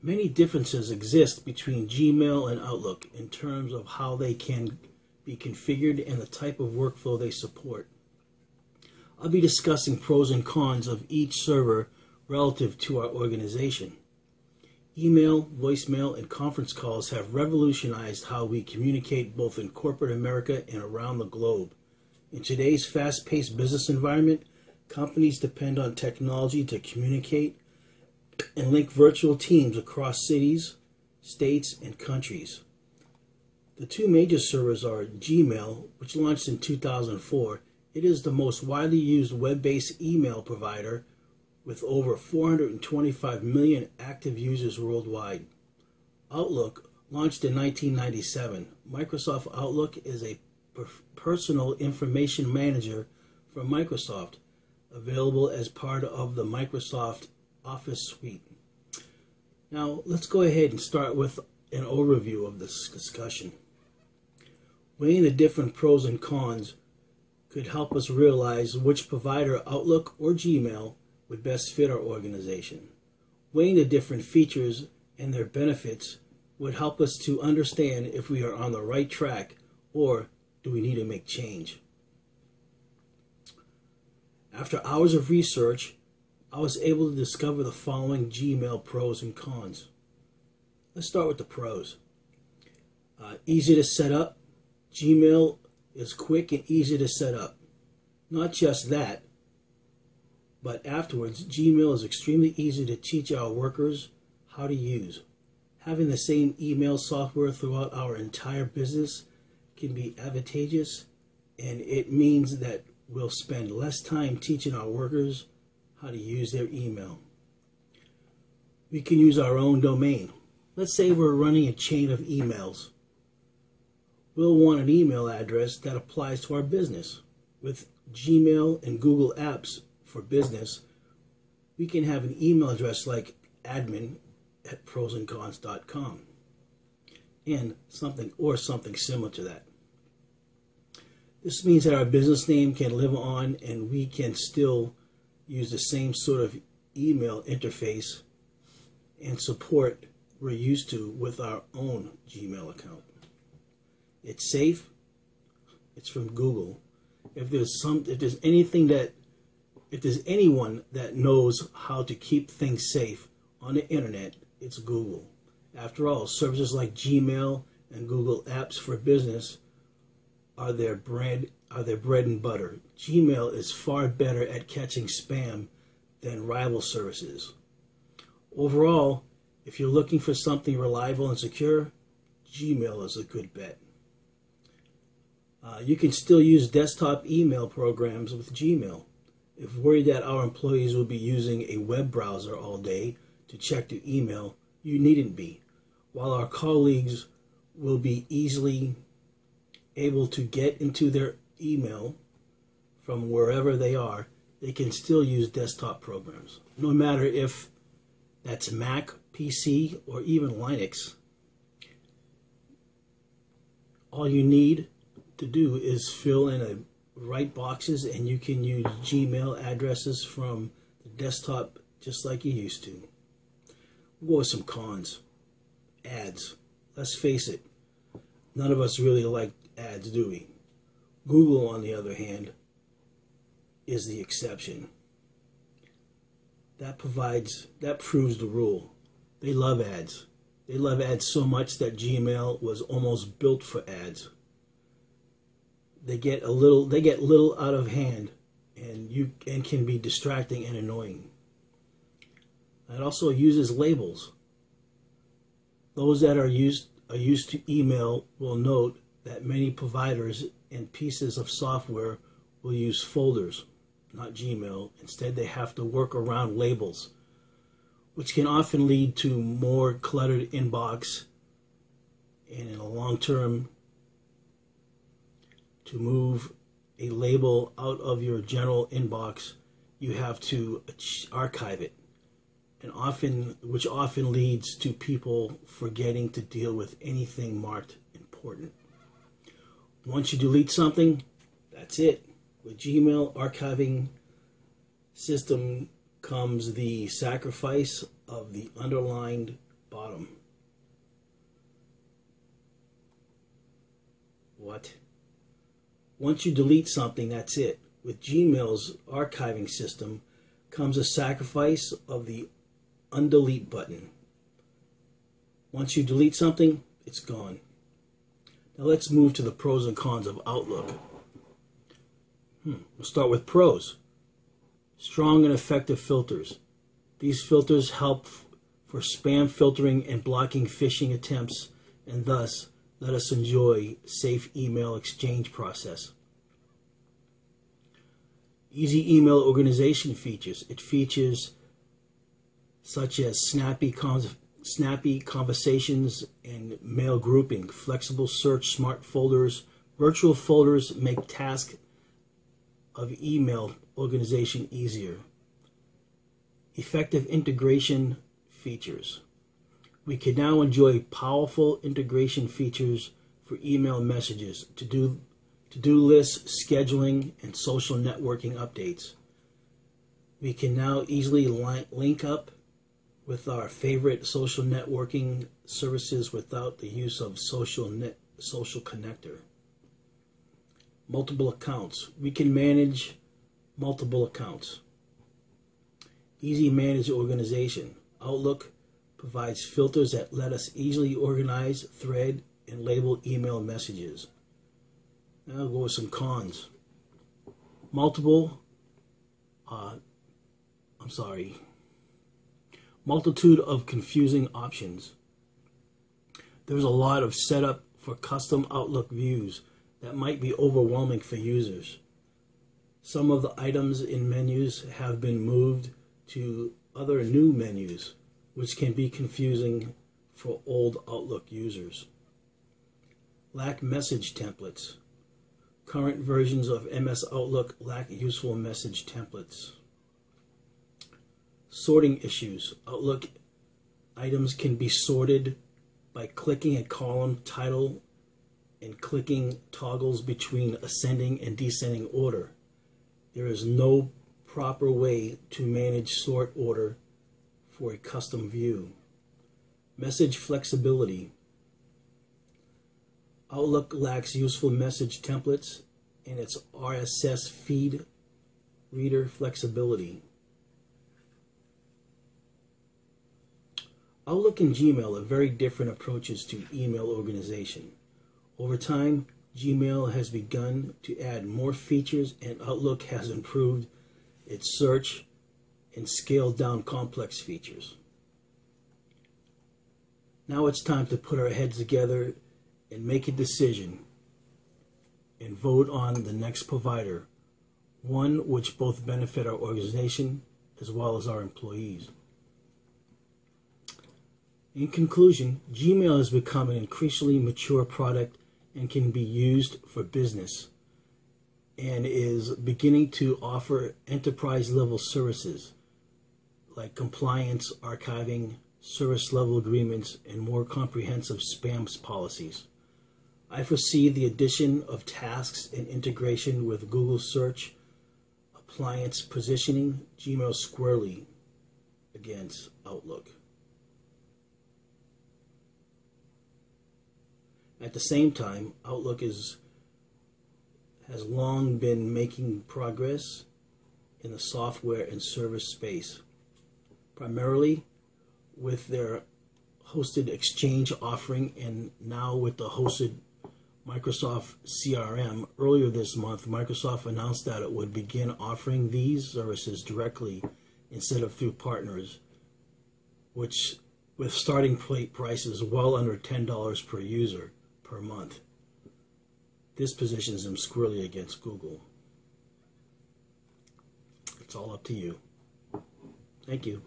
Many differences exist between Gmail and Outlook in terms of how they can be configured and the type of workflow they support. I'll be discussing pros and cons of each server relative to our organization. Email, voicemail, and conference calls have revolutionized how we communicate both in corporate America and around the globe. In today's fast-paced business environment, companies depend on technology to communicate and link virtual teams across cities, states, and countries. The two major servers are Gmail, which launched in 2004. It is the most widely used web-based email provider with over 425 million active users worldwide. Outlook launched in 1997. Microsoft Outlook is a personal information manager from Microsoft, available as part of the Microsoft Office suite. Now, let's go ahead and start with an overview of this discussion. Weighing the different pros and cons could help us realize which provider, Outlook or Gmail, would best fit our organization. Weighing the different features and their benefits would help us to understand if we are on the right track or do we need to make change. After hours of research, I was able to discover the following Gmail pros and cons. Let's start with the pros. Easy to set up. Gmail is quick and easy to set up. Not just that, but afterwards, Gmail is extremely easy to teach our workers how to use. Having the same email software throughout our entire business can be advantageous, and it means that we'll spend less time teaching our workers how to use their email. We can use our own domain. Let's say we're running a chain of emails. We'll want an email address that applies to our business. With Gmail and Google Apps for Business, we can have an email address like admin@prosandcons.com and something similar to that. This means that our business name can live on and we can still use the same sort of email interface and support we're used to with our own Gmail account. It's safe. It's from Google. If there's anyone that knows how to keep things safe on the internet, it's Google. After all, services like Gmail and Google Apps for Business are their bread and butter. Gmail is far better at catching spam than rival services. Overall, if you're looking for something reliable and secure, Gmail is a good bet. You can still use desktop email programs with Gmail. If worried that our employees will be using a web browser all day to check their email, you needn't be. While our colleagues will be easily able to get into their email from wherever they are, they can still use desktop programs. No matter if that's Mac, PC, or even Linux. All you need to do is fill in the right boxes and you can use Gmail addresses from the desktop just like you used to. We'll go with some cons. Ads. Let's face it, none of us really like ads, do we? Google, on the other hand, is the exception. That proves the rule. They love ads. They love ads so much that Gmail was almost built for ads. They get little out of hand and can be distracting and annoying. It also uses labels. Those that are used to email will note that many providers and pieces of software will use folders, not Gmail. Instead, they have to work around labels, which can often lead to more cluttered inbox, and in the long term, to move a label out of your general inbox, you have to archive it, which often leads to people forgetting to deal with anything marked important. Once you delete something, that's it. With Gmail archiving system comes the sacrifice of the underlined bottom. What? Once you delete something, that's it. With Gmail's archiving system comes a sacrifice of the undelete button. Once you delete something, it's gone. Now let's move to the pros and cons of Outlook. We'll start with pros. Strong and effective filters. These filters help for spam filtering and blocking phishing attempts, and thus let us enjoy safe email exchange process. Easy email organization features. It features such as snappy conversations and mail grouping, flexible search, smart folders, virtual folders make task of email organization easier. Effective integration features. We can now enjoy powerful integration features for email messages, to-do lists, scheduling, and social networking updates. We can now easily link up with our favorite social networking services without the use of social connector. Multiple accounts. We can manage multiple accounts. Easy manage organization. Outlook provides filters that let us easily organize, thread, and label email messages. Now I'll go with some cons. Multitude of confusing options. There's a lot of setup for custom Outlook views that might be overwhelming for users. Some of the items in menus have been moved to other new menus, which can be confusing for old Outlook users. Lack message templates. Current versions of MS Outlook lack useful message templates. Sorting issues. Outlook items can be sorted by clicking a column title and clicking toggles between ascending and descending order. There is no proper way to manage sort order for a custom view. Message flexibility. Outlook lacks useful message templates and its RSS feed reader flexibility. Outlook and Gmail are very different approaches to email organization. Over time, Gmail has begun to add more features, and Outlook has improved its search and scaled down complex features. Now it's time to put our heads together and make a decision and vote on the next provider, one which both benefit our organization as well as our employees. In conclusion, Gmail has become an increasingly mature product and can be used for business, and is beginning to offer enterprise-level services like compliance, archiving, service-level agreements, and more comprehensive spam policies. I foresee the addition of tasks and integration with Google Search appliance positioning Gmail squarely against Outlook. At the same time, Outlook has long been making progress in the software and service space, primarily with their hosted Exchange offering, and now with the hosted Microsoft CRM. Earlier this month, Microsoft announced that it would begin offering these services directly instead of through partners, which with starting prices well under $10 per user per month. This positions them squarely against Google. It's all up to you. Thank you.